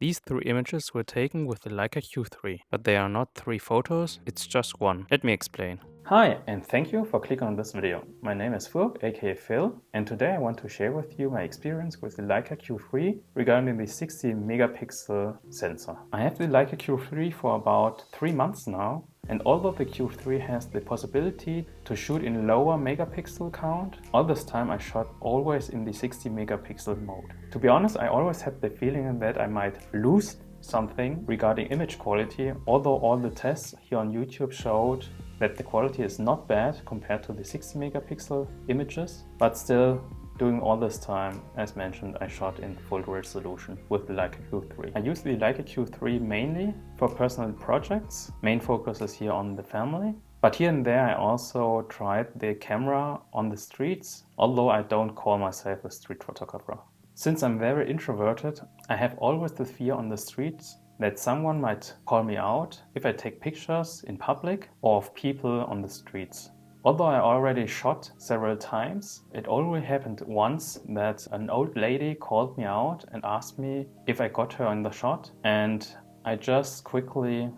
These 3 images were taken with the Leica Q3, but they are not 3 photos, it's just one. Let me explain. Hi, and thank you for clicking on this video. My name is Furk, aka Phil, and today I want to share with you my experience with the Leica Q3 regarding the 60 megapixel sensor. I have the Leica Q3 for about 3 months now, and although the Q3 has the possibility to shoot in lower megapixel count, all this time I shot always in the 60 megapixel mode. To be honest, I always had the feeling that I might lose something regarding image quality, although all the tests here on YouTube showed that the quality is not bad compared to the 60 megapixel images, but still, during all this time, as mentioned, I shot in full resolution with the Leica Q3. I use the Leica Q3 mainly for personal projects. Main focus is here on the family. But here and there I also tried the camera on the streets, although I don't call myself a street photographer. Since I'm very introverted, I have always the fear on the streets that someone might call me out if I take pictures in public or of people on the streets. Although I already shot several times, it only happened once that an old lady called me out and asked me if I got her in the shot, and I just quickly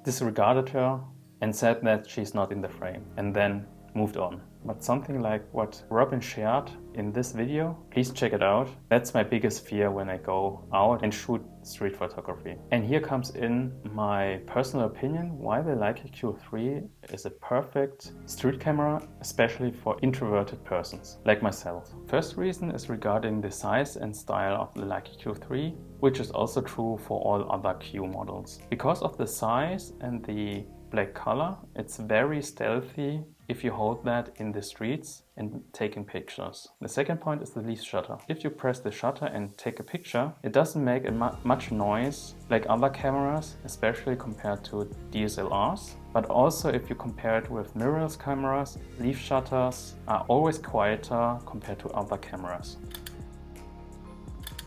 disregarded her and said that she's not in the frame, and then moved on. But something like what Robin shared in this video, please check it out. That's my biggest fear when I go out and shoot street photography. And here comes in my personal opinion why the Leica Q3 is a perfect street camera, especially for introverted persons like myself. First reason is regarding the size and style of the Leica Q3, which is also true for all other Q models. Because of the size and the black color, it's very stealthy if you hold that in the streets and taking pictures. The second point is the leaf shutter. If you press the shutter and take a picture, it doesn't make much noise like other cameras, especially compared to DSLRs. But also if you compare it with mirrorless cameras, leaf shutters are always quieter compared to other cameras.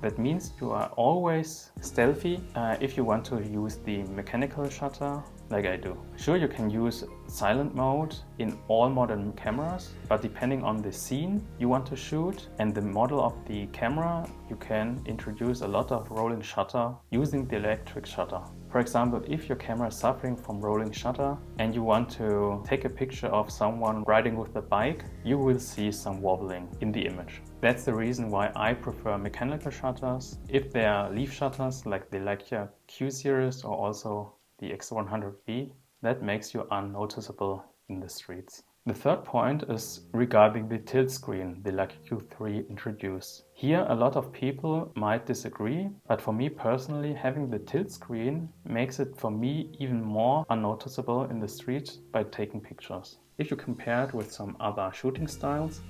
That means you are always stealthy if you want to use the mechanical shutter like I do. Sure, you can use silent mode in all modern cameras, but depending on the scene you want to shoot and the model of the camera, you can introduce a lot of rolling shutter using the electric shutter. For example, if your camera is suffering from rolling shutter and you want to take a picture of someone riding with a bike, you will see some wobbling in the image. That's the reason why I prefer mechanical shutters. If they are leaf shutters like the Leica Q series or also the X100V, that makes you unnoticeable in the streets. The third point is regarding the tilt screen the Leica Q3 introduced. Here a lot of people might disagree, but for me personally, having the tilt screen makes it for me even more unnoticeable in the streets by taking pictures. If you compare it with some other shooting styles,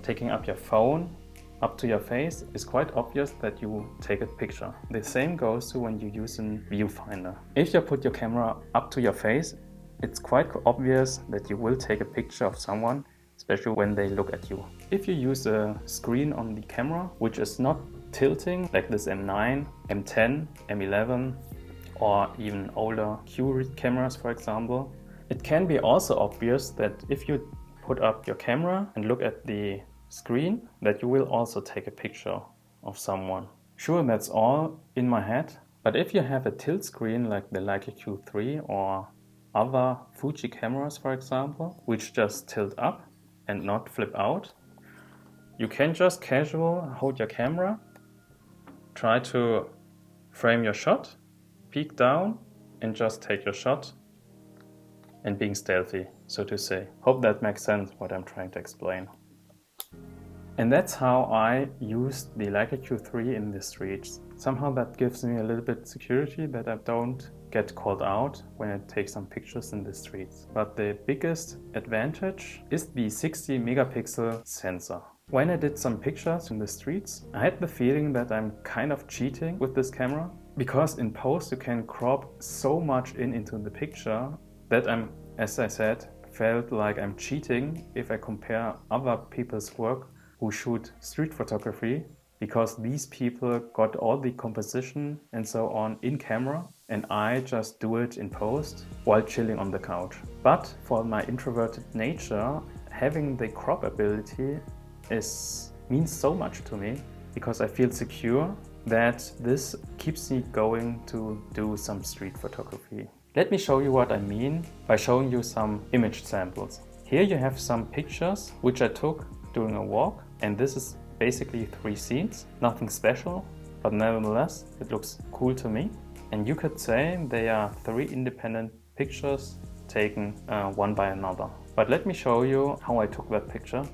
taking up your phone up to your face is quite obvious that you take a picture. The same goes to when you use a viewfinder. If you put your camera up to your face, it's quite obvious that you will take a picture of someone, especially when they look at you. If you use a screen on the camera, which is not tilting, like this M9, M10, M11, or even older Q cameras, for example, it can be also obvious that if you put up your camera and look at the screen, that you will also take a picture of someone. Sure, that's all in my head, but if you have a tilt screen like the Leica Q3 or other Fuji cameras, for example, which just tilt up and not flip out, you can just casual hold your camera, try to frame your shot, peek down and just take your shot and being stealthy, so to say. Hope that makes sense what I'm trying to explain. And that's how I use the Leica Q3 in the streets. Somehow that gives me a little bit security that I don't get called out when I take some pictures in the streets. But the biggest advantage is the 60 megapixel sensor. When I did some pictures in the streets, I had the feeling that I'm kind of cheating with this camera, because in post you can crop so much into the picture that as I said, felt like I'm cheating if I compare other people's work who shoot street photography, because these people got all the composition and so on in camera and I just do it in post while chilling on the couch. But for my introverted nature, having the crop ability means so much to me, because I feel secure that this keeps me going to do some street photography. Let me show you what I mean by showing you some image samples. Here you have some pictures which I took during a walk, and this is basically 3 scenes, nothing special, but nevertheless it looks cool to me. And you could say they are 3 independent pictures taken one by another. But let me show you how I took that picture.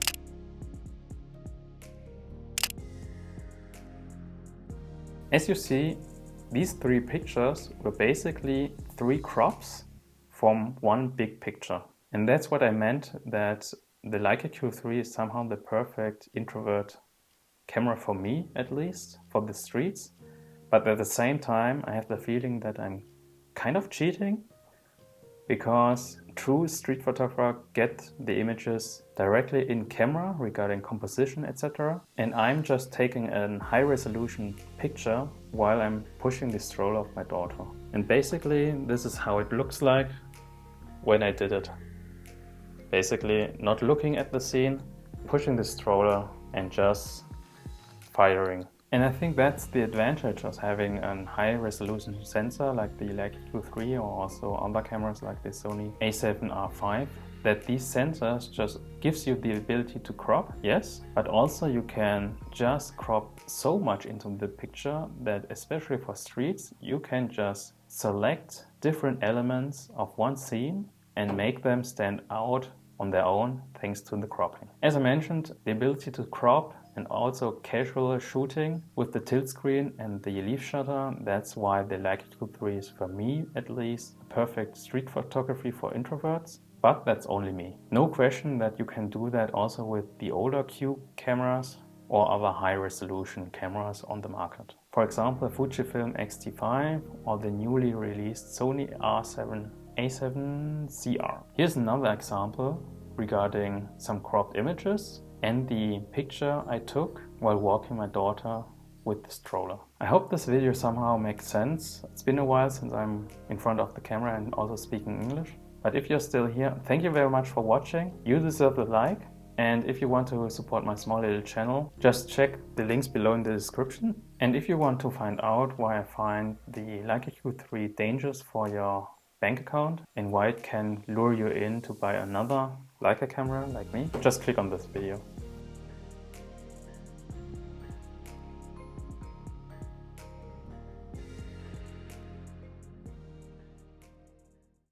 As you see, these 3 pictures were basically 3 crops from one big picture. And that's what I meant, that the Leica Q3 is somehow the perfect introvert camera for me, at least, for the streets. But at the same time, I have the feeling that I'm kind of cheating, because true street photographers get the images directly in camera regarding composition, etc. And I'm just taking a high resolution picture while I'm pushing the stroller of my daughter. And basically this is how it looks like when I did it. Basically not looking at the scene, pushing the stroller and just firing. And I think that's the advantage of having a high resolution sensor like the Leica Q3 or also other cameras like the Sony A7IV, that these sensors just gives you the ability to crop, yes, but also you can just crop so much into the picture that especially for streets, you can just select different elements of one scene and make them stand out on their own thanks to the cropping. As I mentioned, the ability to crop and also casual shooting with the tilt screen and the leaf shutter, that's why the Leica Q3 is, for me at least, perfect street photography for introverts. But that's only me. No question that you can do that also with the older Q cameras or other high resolution cameras on the market. For example, Fujifilm X-T5 or the newly released Sony A7VR. Here's another example regarding some cropped images and the picture I took while walking my daughter with the stroller. I hope this video somehow makes sense. It's been a while since I'm in front of the camera and also speaking English. But if you're still here, thank you very much for watching. You deserve a like. And if you want to support my small little channel, just check the links below in the description. And if you want to find out why I find the Leica Q3 dangerous for your bank account and why it can lure you in to buy another Leica camera like me, just click on this video.